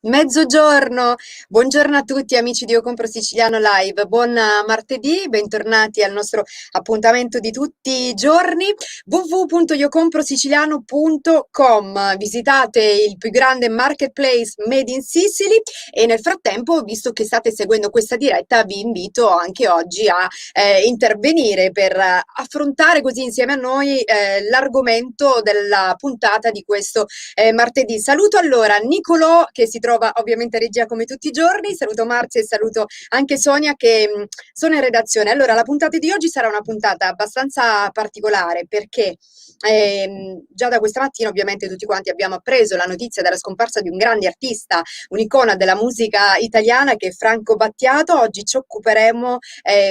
Mezzogiorno, buongiorno a tutti amici di Io Compro Siciliano Live, buon martedì, bentornati al nostro appuntamento di tutti i giorni www.iocomprosiciliano.com. Visitate il più grande marketplace made in Sicily e nel frattempo, visto che state seguendo questa diretta, vi invito anche oggi a intervenire per affrontare così insieme a noi l'argomento della puntata di questo martedì. Saluto allora Nicolò che si trova ovviamente a regia come tutti i giorni, saluto Marzia e saluto anche Sonia che sono in redazione. Allora, la puntata di oggi sarà una puntata abbastanza particolare perché già da questa mattina ovviamente tutti quanti abbiamo appreso la notizia della scomparsa di un grande artista, un'icona della musica italiana che è Franco Battiato. Oggi ci occuperemo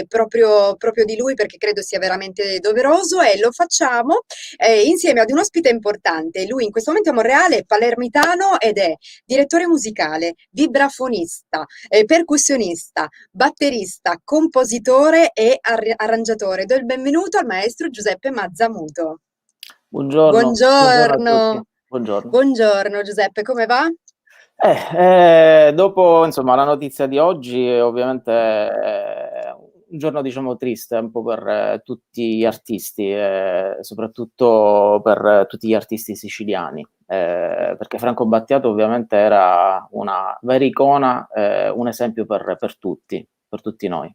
proprio di lui perché credo sia veramente doveroso e lo facciamo insieme ad un ospite importante. Lui in questo momento a Monreale è palermitano ed è direttore musicale, vibrafonista, percussionista, batterista, compositore e arrangiatore. Do il benvenuto al maestro Giuseppe Mazzamuto. Buongiorno a tutti. Buongiorno. Buongiorno Giuseppe, come va? Dopo insomma la notizia di oggi, ovviamente un giorno diciamo triste un po' per tutti gli artisti, soprattutto per tutti gli artisti siciliani, perché Franco Battiato ovviamente era una vera icona, un esempio per tutti noi.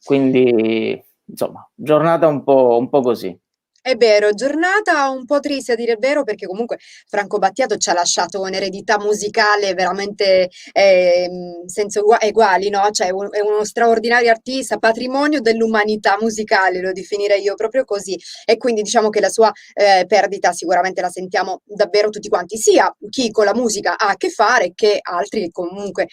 Quindi insomma, giornata un po' così. È vero, giornata un po' triste a dire il vero perché comunque Franco Battiato ci ha lasciato un'eredità musicale veramente senza eguali, no? Cioè è uno straordinario artista, patrimonio dell'umanità musicale, lo definirei io proprio così. E quindi diciamo che la sua perdita sicuramente la sentiamo davvero tutti quanti, sia chi con la musica ha a che fare che altri che comunque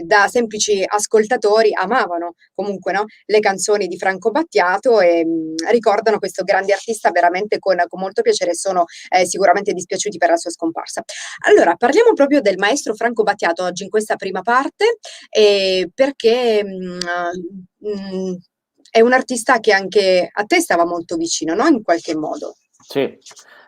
da semplici ascoltatori amavano comunque, no? Le canzoni di Franco Battiato e ricordano questo grande artista veramente con molto piacere e sono sicuramente dispiaciuti per la sua scomparsa. Allora, parliamo proprio del maestro Franco Battiato oggi in questa prima parte perché è un artista che anche a te stava molto vicino, no? In qualche modo. Sì,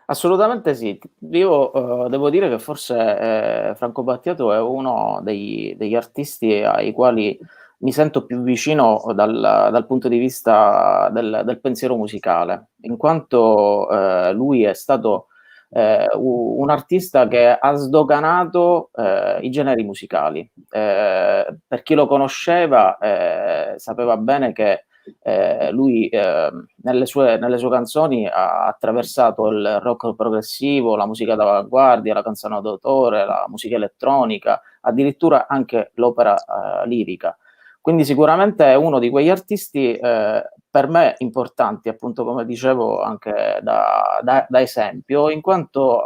assolutamente sì. Io devo dire che forse Franco Battiato è uno degli artisti ai quali mi sento più vicino dal punto di vista del pensiero musicale, in quanto lui è stato un artista che ha sdoganato i generi musicali. Per chi lo conosceva sapeva bene che lui nelle sue canzoni ha attraversato il rock progressivo, la musica d'avanguardia, la canzone d'autore, la musica elettronica, addirittura anche l'opera lirica. Quindi sicuramente è uno di quegli artisti per me importanti, appunto come dicevo anche da esempio, in quanto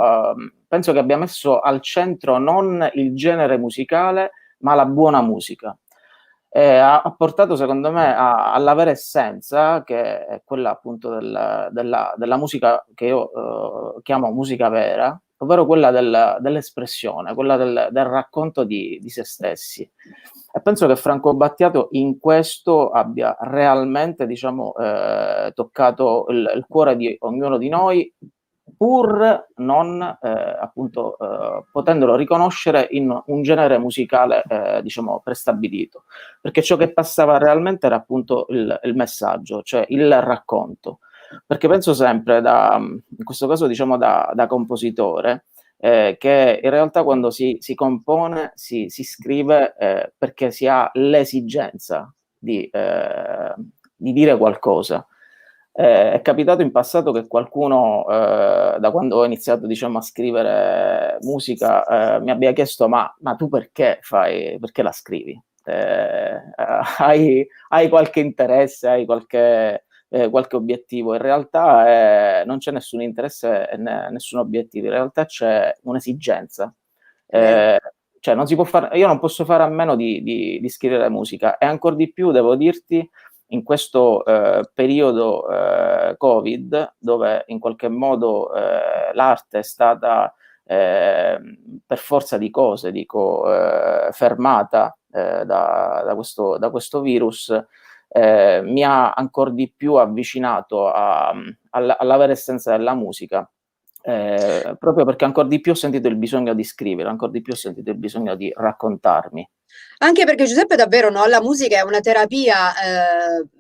penso che abbia messo al centro non il genere musicale, ma la buona musica. Ha portato secondo me alla vera essenza, che è quella appunto della musica che io chiamo musica vera, ovvero quella dell'espressione, quella del racconto di se stessi. E penso che Franco Battiato in questo abbia realmente, diciamo, toccato il cuore di ognuno di noi, pur non appunto potendolo riconoscere in un genere musicale diciamo prestabilito, perché ciò che passava realmente era appunto il messaggio, cioè il racconto. Perché penso sempre in questo caso diciamo da compositore, che in realtà quando si compone, si scrive perché si ha l'esigenza di dire qualcosa. È capitato in passato che qualcuno, da quando ho iniziato diciamo, a scrivere musica, mi abbia chiesto ma tu perché la scrivi? Hai qualche interesse, hai qualche obiettivo? In realtà non c'è nessun interesse e nessun obiettivo, in realtà c'è un'esigenza. Cioè non si può io non posso fare a meno di scrivere musica, e ancor di più devo dirti in questo periodo Covid, dove in qualche modo l'arte è stata per forza di cose, dico, fermata da questo virus, mi ha ancora di più avvicinato alla vera essenza della musica. Proprio perché ancora di più ho sentito il bisogno di scrivere, ancora di più ho sentito il bisogno di raccontarmi. Anche perché Giuseppe davvero, no, la musica è una terapia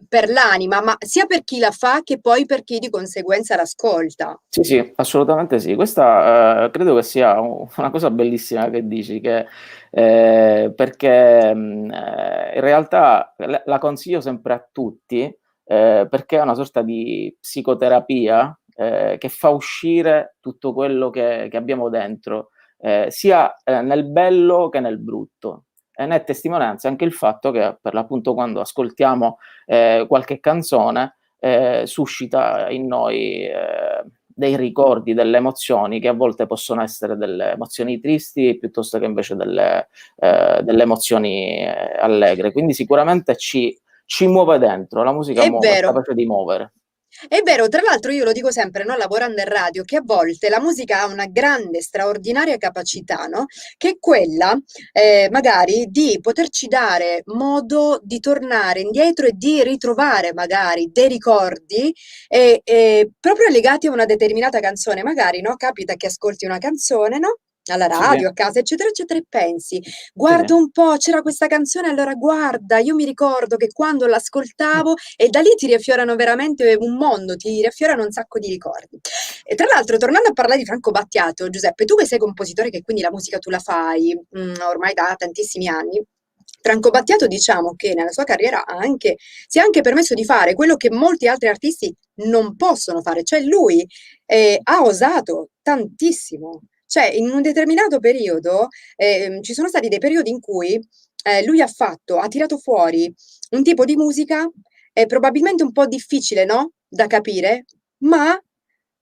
per l'anima, ma sia per chi la fa che poi per chi di conseguenza l'ascolta. Sì, sì, assolutamente sì. Questa credo che sia una cosa bellissima che dici, perché in realtà la consiglio sempre a tutti, perché è una sorta di psicoterapia che fa uscire tutto quello che abbiamo dentro, sia nel bello che nel brutto. E ne è testimonianza anche il fatto che, per l'appunto, quando ascoltiamo qualche canzone, suscita in noi dei ricordi, delle emozioni che a volte possono essere delle emozioni tristi piuttosto che invece delle emozioni allegre. Quindi sicuramente ci muove dentro, la musica È muove, è vero. capace di muovere. È vero, tra l'altro io lo dico sempre, no, lavorando in radio, che a volte la musica ha una grande, straordinaria capacità, no? Che è quella, magari, di poterci dare modo di tornare indietro e di ritrovare magari dei ricordi proprio legati a una determinata canzone. Magari, no? Capita che ascolti una canzone, no? Alla Sì, sì, radio, a casa, eccetera, eccetera, e pensi, sì, guarda sì. un po', c'era questa canzone, allora guarda, io mi ricordo che quando l'ascoltavo e da lì ti riaffiorano veramente un mondo, ti riaffiorano un sacco di ricordi. E tra l'altro, tornando a parlare di Franco Battiato, Giuseppe, tu che sei compositore, che quindi la musica tu la fai ormai da tantissimi anni, Franco Battiato diciamo che nella sua carriera si è anche permesso di fare quello che molti altri artisti non possono fare, cioè lui ha osato tantissimo. Cioè, in un determinato periodo, ci sono stati dei periodi in cui lui ha tirato fuori un tipo di musica probabilmente un po' difficile, no? Da capire, ma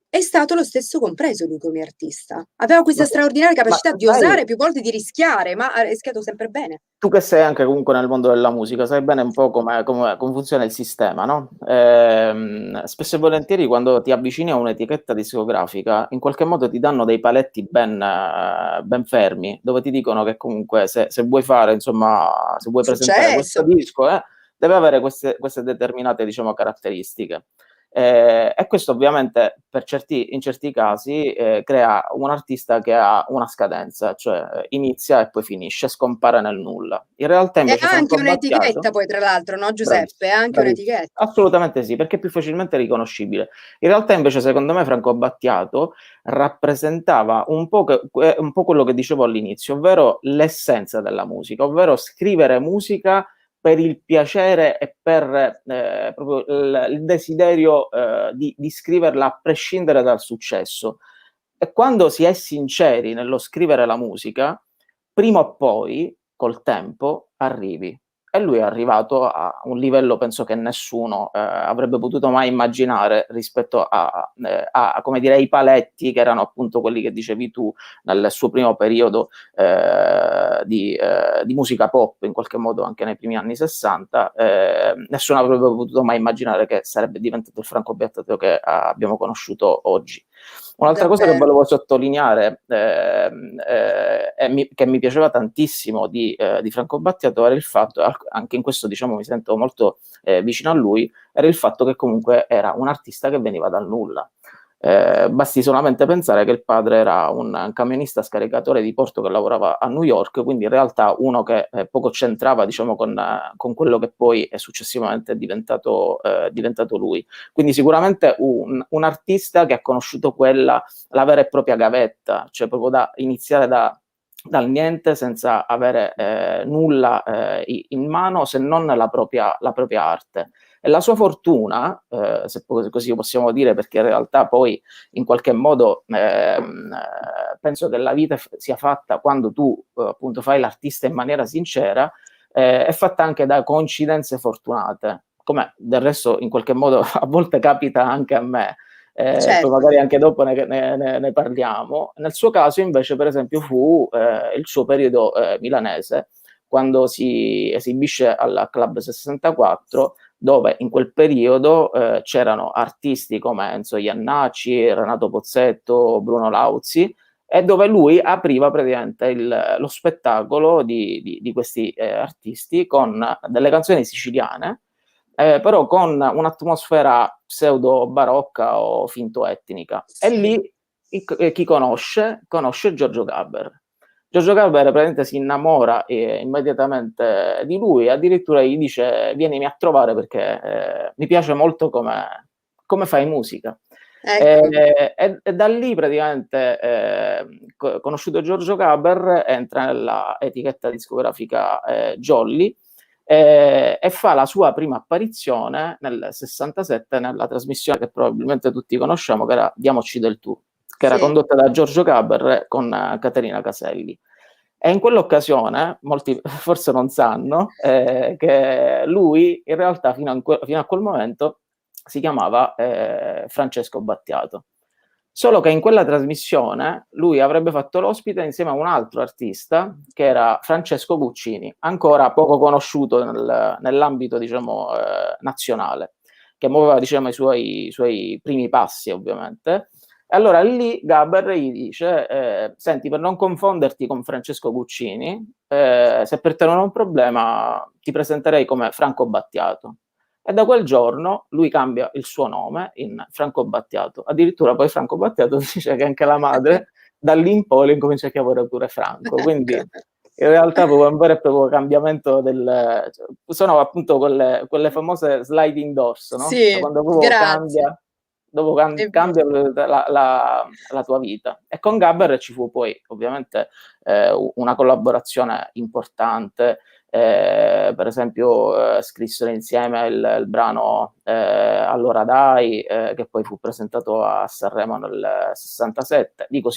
è stato lo stesso compreso lui come artista. Aveva Ma, questa straordinaria ma capacità di sai, osare più volte, di rischiare, ma ha rischiato sempre bene. tu che sei anche comunque nel mondo della musica, sai bene un po' come funziona il sistema, no? Spesso e volentieri quando ti avvicini a un'etichetta discografica, in qualche modo ti danno dei paletti ben fermi, dove ti dicono che comunque se vuoi fare, insomma, se vuoi presentare questo Successo. disco, deve avere queste determinate, diciamo, caratteristiche. E questo ovviamente in certi casi crea un artista che ha una scadenza, cioè inizia e poi finisce, scompare nel nulla. In realtà È invece anche Franco un'etichetta Battiato, poi, tra l'altro, no, Giuseppe? È bravissimo, anche bravissimo, un'etichetta. assolutamente sì, perché è più facilmente riconoscibile. In realtà invece secondo me Franco Battiato rappresentava un po' quello che dicevo all'inizio, ovvero l'essenza della musica, ovvero scrivere musica per il piacere e per proprio il desiderio di scriverla a prescindere dal successo. E quando si è sinceri nello scrivere la musica, prima o poi, col tempo, arrivi. E lui è arrivato a un livello, penso che nessuno avrebbe potuto mai immaginare rispetto come dire, ai paletti che erano appunto quelli che dicevi tu nel suo primo periodo di musica pop, in qualche modo anche nei primi anni 60. Nessuno avrebbe potuto mai immaginare che sarebbe diventato il Franco Battiato che abbiamo conosciuto oggi. Un'altra cosa che Davvero. volevo sottolineare, che mi piaceva tantissimo di Franco Battiato, era il fatto, anche in questo diciamo mi sento molto vicino a lui, era il fatto che comunque era un artista che veniva dal nulla. Basti solamente pensare che il padre era un camionista scaricatore di porto che lavorava a New York, quindi in realtà uno che poco c'entrava, diciamo, con quello che poi è successivamente diventato lui. Quindi sicuramente un artista che ha conosciuto la vera e propria gavetta, cioè proprio da iniziare dal niente senza avere nulla in mano se non la propria arte. E la sua fortuna, se così possiamo dire, perché in realtà poi in qualche modo penso che la vita sia fatta quando tu appunto fai l'artista in maniera sincera, è fatta anche da coincidenze fortunate, come del resto in qualche modo a volte capita anche a me. Poi Certo. magari anche dopo ne parliamo. Nel suo caso invece per esempio fu il suo periodo milanese, quando si esibisce al Club 64, dove in quel periodo c'erano artisti come Enzo Iannacci, Renato Pozzetto, Bruno Lauzi, e dove lui apriva praticamente lo spettacolo di questi artisti con delle canzoni siciliane, però con un'atmosfera pseudo barocca o finto etnica. E Sì. lì chi conosce Giorgio Gaber. Giorgio Gaber praticamente si innamora immediatamente di lui, addirittura gli dice: vienimi a trovare perché mi piace molto come fai musica. Ecco. E da lì praticamente, conosciuto Giorgio Gaber, entra nella etichetta discografica Jolly, e fa la sua prima apparizione nel 67 nella trasmissione che probabilmente tutti conosciamo, che era Diamoci del tu, che era Sì. condotta da Giorgio Gaber con Caterina Caselli. E in quell'occasione, molti forse non sanno, che lui in realtà fino a quel momento si chiamava Francesco Battiato. Solo che in quella trasmissione lui avrebbe fatto l'ospite insieme a un altro artista che era Francesco Guccini, ancora poco conosciuto nell'ambito, diciamo, nazionale, che muoveva, diciamo, i suoi primi passi, ovviamente. E allora lì Gaber gli dice: senti, per non confonderti con Francesco Guccini, se per te non è un problema, ti presenterei come Franco Battiato. E da quel giorno lui cambia il suo nome in Franco Battiato. Addirittura poi Franco Battiato dice che anche la madre da lì in poi incomincia a chiamare pure Franco. Quindi in realtà proprio un vero e proprio cambiamento sono appunto quelle famose sliding doors, no? Da Sì, quando proprio grazie. cambia, dopo È vero. cambia la tua vita. E con Gabber ci fu poi ovviamente una collaborazione importante. Per esempio scrissero insieme il brano Allora Dai, che poi fu presentato a Sanremo nel 67. Dico,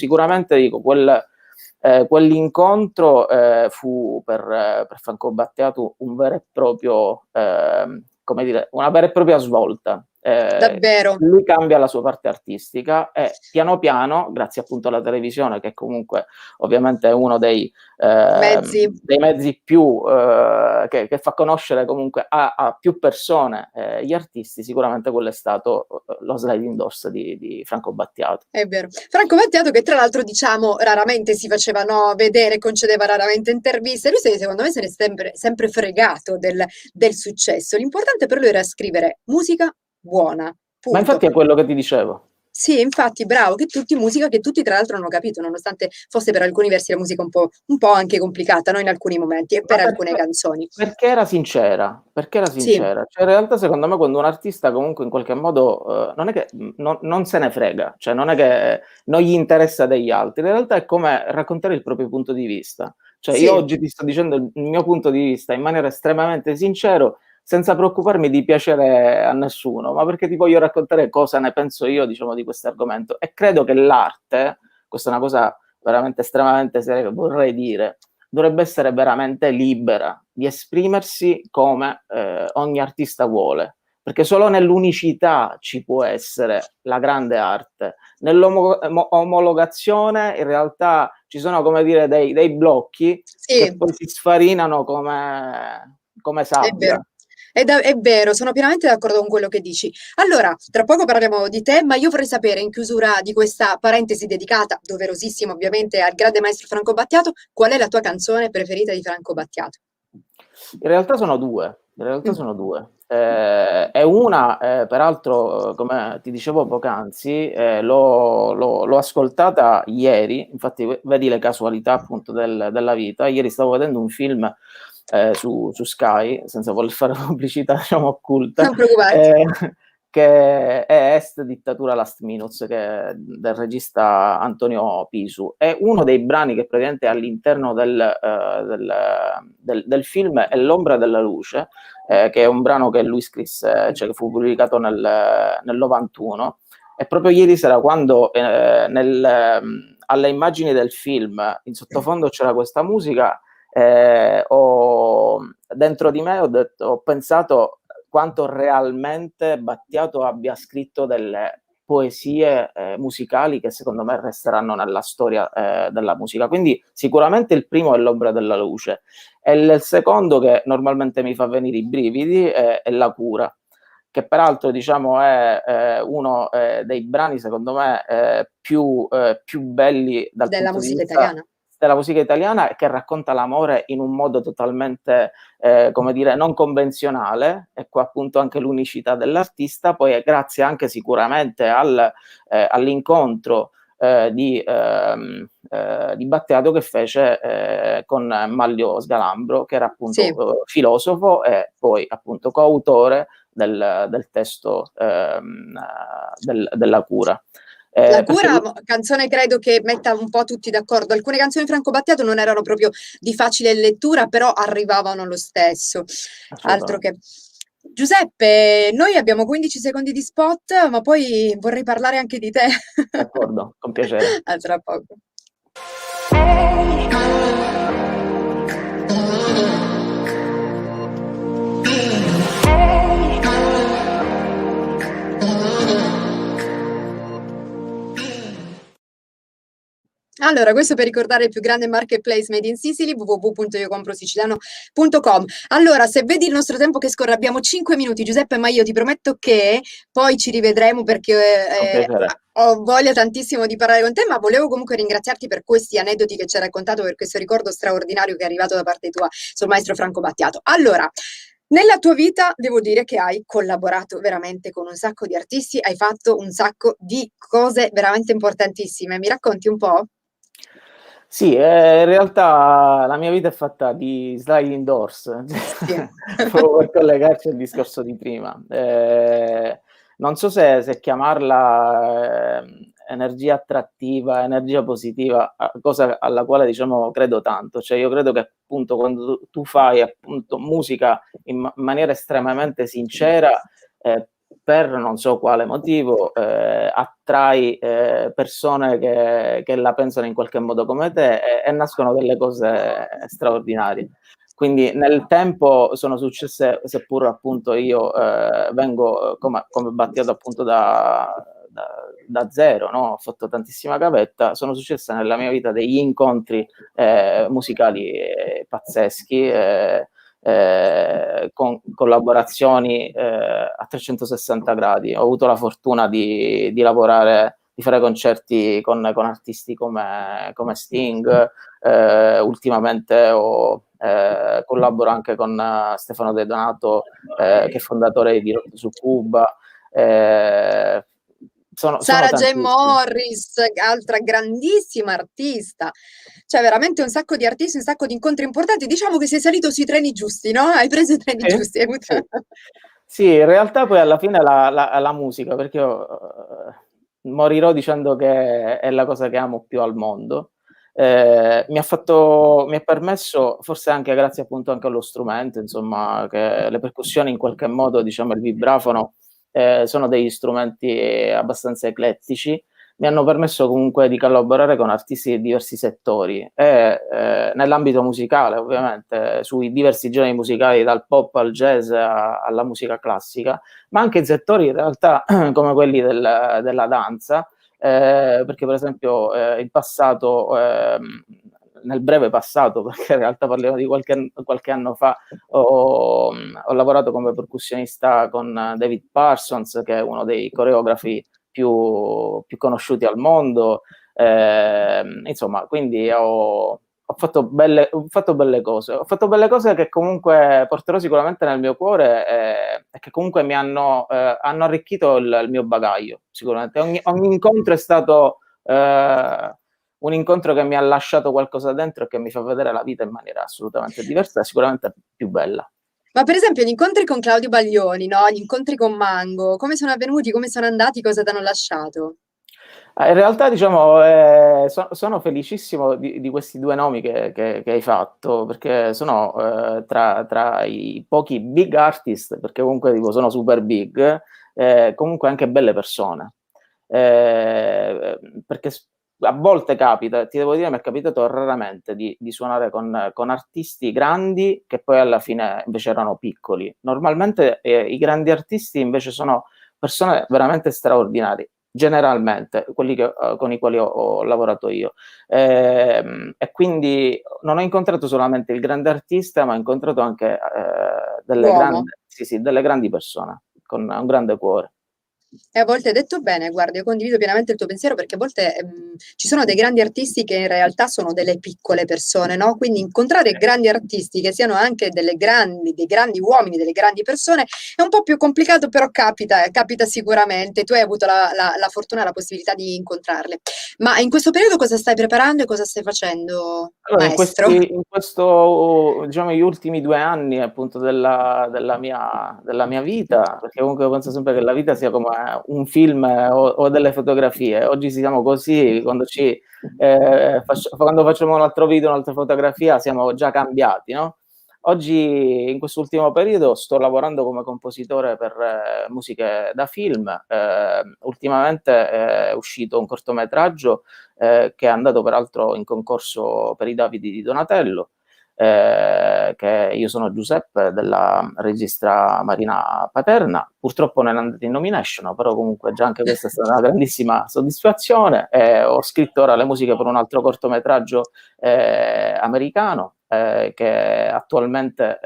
quell'incontro fu per Franco Battiato un vero e proprio, come dire, una vera e propria svolta. Davvero. Lui cambia la sua parte artistica e piano piano, grazie appunto alla televisione, che comunque ovviamente è uno Mezzi. dei mezzi più che fa conoscere comunque a più persone gli artisti, sicuramente quello è stato lo sliding doors di Franco Battiato. È vero. Franco Battiato che tra l'altro diciamo raramente si faceva no, vedere, concedeva raramente interviste, secondo me se ne è sempre fregato del successo. L'importante per lui era scrivere musica buona, Ma punto. infatti è quello che ti dicevo. Sì, infatti, bravo, musica che tutti tra l'altro hanno capito, nonostante fosse per alcuni versi la musica un po' anche complicata, no? In alcuni momenti e Ma per alcune canzoni. perché era sincera, perché era Sì, sincera. Cioè, in realtà, secondo me, quando un artista comunque in qualche modo non è che non se ne frega, cioè non è che non gli interessa degli altri, in realtà è come raccontare il proprio punto di vista. Cioè, io sì, oggi ti sto dicendo il mio punto di vista in maniera estremamente sincero, senza preoccuparmi di piacere a nessuno, ma perché ti voglio raccontare cosa ne penso io, diciamo, di questo argomento. E credo che l'arte, questa è una cosa veramente estremamente seria che vorrei dire, dovrebbe essere veramente libera di esprimersi come ogni artista vuole, perché solo nell'unicità ci può essere la grande arte. Nell'omologazione in realtà ci sono, come dire, dei blocchi che sì. poi si sfarinano come È vero. sabbia. È vero, sono pienamente d'accordo con quello che dici. Allora, tra poco parleremo di te, ma io vorrei sapere, in chiusura di questa parentesi dedicata, doverosissima ovviamente, al grande maestro Franco Battiato, qual è la tua canzone preferita di Franco Battiato? In realtà sono due, in realtà Mm. sono due. E una, peraltro, come ti dicevo poc'anzi, l'ho ascoltata ieri, infatti vedi le casualità appunto della vita. Ieri stavo vedendo un film su Sky, senza voler fare pubblicità, diciamo, occulta, Non preoccuparti. eh, che è Est Dittatura Last Minutes, che è del regista Antonio Pisu. È uno dei brani che praticamente all'interno del film è L'ombra della luce, che è un brano che lui scrisse, cioè che fu pubblicato nel 91. E proprio ieri sera, quando alle immagini del film in sottofondo c'era questa musica, dentro di me ho pensato quanto realmente Battiato abbia scritto poesie musicali che secondo me resteranno nella storia della musica. Quindi sicuramente il primo è L'ombra della luce, e il secondo, che normalmente mi fa venire i brividi, è La cura, che peraltro diciamo è uno dei brani secondo me più belli dal Della punto di musica vista italiana. della musica italiana, che racconta l'amore in un modo totalmente, come dire, non convenzionale. Ecco appunto anche l'unicità dell'artista, poi è grazie anche sicuramente all'incontro di Battiato che fece con Manlio Sgalambro, che era Sì. appunto filosofo e poi appunto coautore del testo della cura. La Perché cura, canzone credo che metta un po' tutti d'accordo. Alcune canzoni di Franco Battiato non erano proprio di facile lettura, però arrivavano lo stesso. Altro assolutamente. che. Giuseppe, noi abbiamo 15 secondi di spot, ma poi vorrei parlare anche di te. D'accordo, con piacere. A tra poco. Allora, questo per ricordare il più grande marketplace made in Sicily, www.iocomprosiciliano.com. Allora, se vedi il nostro tempo che scorre, abbiamo 5 minuti, Giuseppe, ma io ti prometto che poi ci rivedremo perché Con piacere. ho voglia tantissimo di parlare con te, ma volevo comunque ringraziarti per questi aneddoti che ci hai raccontato, per questo ricordo straordinario che è arrivato da parte tua sul maestro Franco Battiato. Allora, nella tua vita devo dire che hai collaborato veramente con un sacco di artisti, hai fatto un sacco di cose veramente importantissime. Mi racconti un po'? Sì, in realtà la mia vita è fatta di sliding doors, Sì. proprio per collegarci al discorso di prima. Non so se chiamarla energia attrattiva, energia positiva, cosa alla quale diciamo credo tanto. Cioè io credo che appunto quando tu fai appunto musica in maniera estremamente sincera, per non so quale motivo, attrai persone che la pensano in qualche modo come te, e nascono delle cose straordinarie. Quindi nel tempo sono successe, seppur appunto io vengo come Battiato appunto da zero, no? Ho fatto tantissima gavetta, sono successe nella mia vita degli incontri musicali pazzeschi, con collaborazioni a 360 gradi. Ho avuto la fortuna di lavorare, di fare concerti con artisti come Sting, ultimamente collaboro anche con Stefano De Donato, che è fondatore di Rock su Cuba. Sono Sarah J. tantissimi. Morris, altra grandissima artista. Cioè, veramente un sacco di artisti, un sacco di incontri importanti. Diciamo che sei salito sui treni giusti, no? Hai preso i treni Sì, giusti. Hai avuto. sì. Sì, in realtà poi alla fine la musica, perché io morirò dicendo che è la cosa che amo più al mondo. Mi ha permesso, forse anche grazie appunto anche allo strumento, insomma, che le percussioni in qualche modo, diciamo il vibrafono, sono degli strumenti abbastanza eclettici, mi hanno permesso comunque di collaborare con artisti di diversi settori e nell'ambito musicale, ovviamente, sui diversi generi musicali, dal pop al jazz alla musica classica, ma anche in settori in realtà come quelli della danza, perché per esempio in passato, nel breve passato, perché in realtà parliamo di qualche anno fa, ho lavorato come percussionista con David Parsons, che è uno dei coreografi più conosciuti al mondo. Insomma, quindi ho fatto belle cose. Ho fatto belle cose che comunque porterò sicuramente nel mio cuore e che comunque hanno arricchito il mio bagaglio, sicuramente. Ogni incontro è stato un incontro che mi ha lasciato qualcosa dentro e che mi fa vedere la vita in maniera assolutamente diversa e sicuramente più bella. Ma per esempio gli incontri con Claudio Baglioni, no? Gli incontri con Mango, come sono avvenuti, come sono andati, cosa ti hanno lasciato? In realtà, diciamo, sono felicissimo di questi due nomi che hai fatto, perché sono tra i pochi big artist, perché comunque dico, sono super big, comunque anche belle persone. Perché a volte capita, ti devo dire, mi è capitato raramente di suonare con artisti grandi che poi alla fine invece erano piccoli. Normalmente i grandi artisti invece sono persone veramente straordinarie. generalmente, quelli con i quali ho lavorato io. E quindi non ho incontrato solamente il grande artista, ma ho incontrato anche L'uomo. delle grandi persone con un grande cuore. E a volte hai detto bene, guarda, io condivido pienamente il tuo pensiero perché a volte ci sono dei grandi artisti che in realtà sono delle piccole persone, no? Quindi incontrare grandi artisti che siano anche dei grandi uomini, delle grandi persone è un po' più complicato, però capita, capita sicuramente. Tu hai avuto la fortuna e la possibilità di incontrarle. Ma in questo periodo cosa stai preparando e cosa stai facendo, Allora, maestro? in questo, diciamo, gli ultimi 2 anni appunto della mia vita, perché comunque penso sempre che la vita sia come un film o delle fotografie. Oggi siamo così, quando facciamo un altro video, un'altra fotografia, siamo già cambiati, no? Oggi, in quest'ultimo periodo, sto lavorando come compositore per musiche da film. Ultimamente è uscito un cortometraggio che è andato peraltro in concorso per i Davidi di Donatello, che io sono Giuseppe della registra Marina Paterna. Purtroppo non è andato in nomination, però comunque già anche questa è stata una grandissima soddisfazione. Ho scritto ora le musiche per un altro cortometraggio americano che attualmente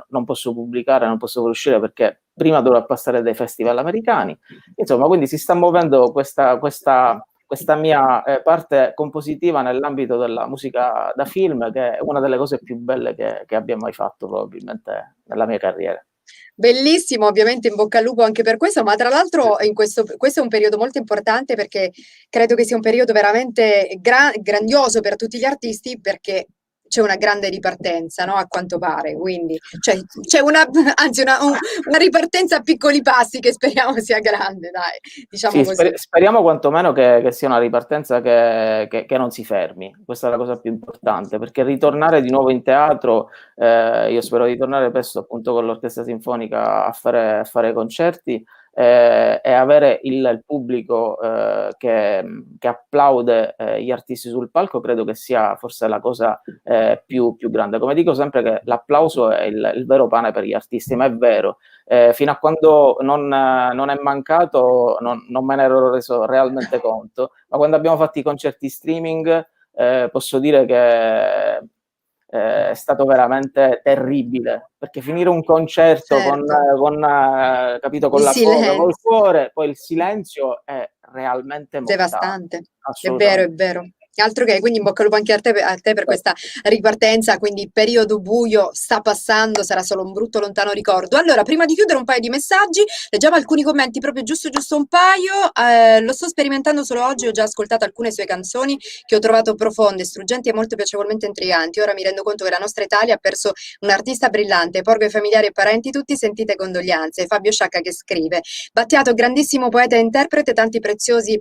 non posso pubblicare, non posso uscire perché prima dovrà passare dai festival americani. Insomma, quindi si sta muovendo questa mia parte compositiva nell'ambito della musica da film, che è una delle cose più belle che abbia mai fatto probabilmente nella mia carriera. Bellissimo, ovviamente in bocca al lupo anche per questo, ma tra l'altro questo è un periodo molto importante perché credo che sia un periodo veramente grandioso per tutti gli artisti perché c'è una grande ripartenza, no? A quanto pare, quindi c'è una, anzi una ripartenza a piccoli passi che speriamo sia grande, dai, diciamo Sì, così. speriamo quantomeno che sia una ripartenza che non si fermi. Questa è la cosa più importante, perché ritornare di nuovo in teatro, io spero di tornare presto appunto con l'Orchestra Sinfonica a fare concerti e avere il pubblico che applaude gli artisti sul palco, credo che sia forse la cosa più grande. Come dico sempre che l'applauso è il vero pane per gli artisti, ma è vero. Fino a quando non è mancato non me ne ero reso realmente conto, ma quando abbiamo fatto i concerti streaming posso dire che è stato veramente terribile, perché finire un concerto Certo, capito, con il la foga, col silenzio. cuore, poi il silenzio è realmente mortale, Devastante, è vero, è assolutamente. vero. Altro che, quindi in bocca al lupo anche a te per questa ripartenza, quindi il periodo buio sta passando, sarà solo un brutto lontano ricordo. Allora, prima di chiudere un paio di messaggi, leggiamo alcuni commenti, proprio giusto un paio. Lo sto sperimentando solo oggi, ho già ascoltato alcune sue canzoni che ho trovato profonde, struggenti e molto piacevolmente intriganti. Ora mi rendo conto che la nostra Italia ha perso un artista brillante, porgo ai familiari e parenti tutti sentite condoglianze. Fabio Sciacca che scrive: Battiato, grandissimo poeta e interprete, tanti preziosi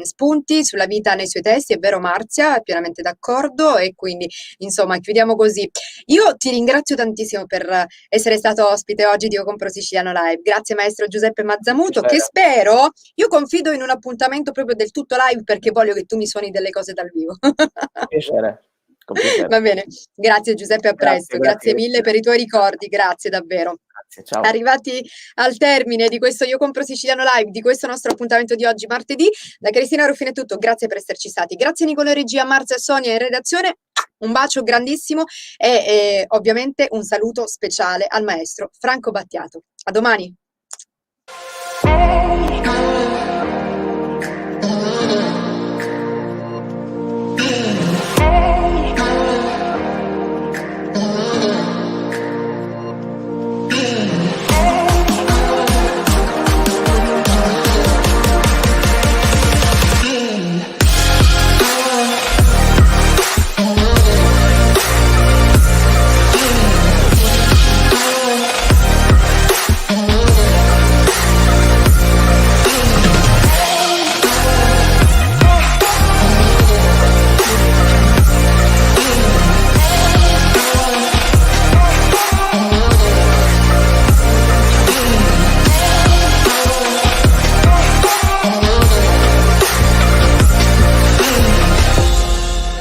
spunti sulla vita nei suoi testi, è vero Marzia, è pienamente d'accordo e quindi insomma chiudiamo così. Io ti ringrazio tantissimo per essere stato ospite oggi di Io Compro Siciliano Live, grazie maestro Giuseppe Mazzamuto che Piacere, spero, io confido in un appuntamento proprio del tutto live perché voglio che tu mi suoni delle cose dal vivo. piacere, con piacere. Va bene, grazie Giuseppe, a Grazie, presto, grazie grazie mille Cristina. per i tuoi ricordi, grazie davvero. Grazie, ciao. Arrivati al termine di questo Io Compro Siciliano Live, di questo nostro appuntamento di oggi, martedì, da Cristina Ruffini è tutto, grazie per esserci stati, grazie Nicola Regia, Marzia e Sonia in redazione, un bacio grandissimo e ovviamente un saluto speciale al maestro Franco Battiato. A domani!